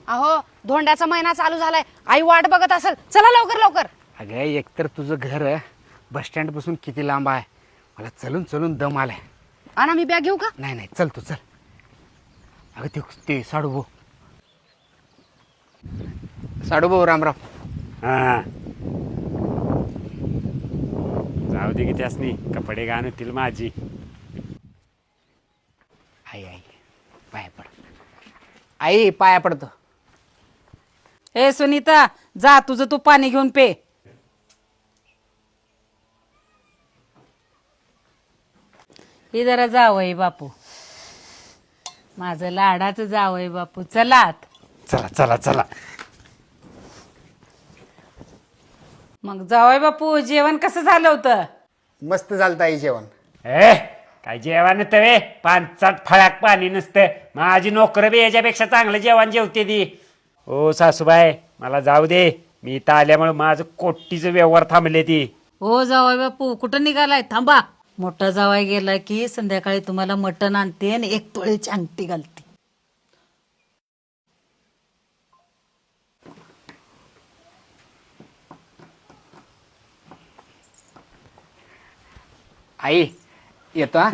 अहो धोंड्याचा महिना चालू झालाय, आई वाट बघत असेल. चला लवकर लवकर. अगं एकतर तुझं घर बस स्टँड पासून किती लांब आहे, मला चलून चलून दम आलाय. आणा मी बॅग घेऊ का? नाही नाही चल तू चल. अगं ते साडूभाऊ, साडूभाऊ रामराम. हा जाऊ दे की त्यासनी कपडे घाण होतील माझी. आई आई पाया पड, आई पाया पडतो. ए सुनीता, जा तुझं तू पाणी घेऊन पे. हे जरा जावई बापू, माझं लाडाचं जावई बापू. चलात चला चला चला. मग जावई बापू, जेवण कसं झालं होतं? मस्त झालं आई जेवण. काय जेवण तवे, पानसात फळाक पाणी नसतं. माझी नोकर बी याच्यापेक्षा चांगलं जेवण जेवते ती. ओ सासूबाई मला जाऊ दे, मी इथं आल्यामुळे माझं कोटीचं व्यवहार थांबले ती. हो जावई बापू, कुठं निघालाय? थांबा. मोठा जावाई गेला की संध्याकाळी तुम्हाला मटण आणते आणि 1 तोळ्याची अंगठी घालते. आई येतो हा.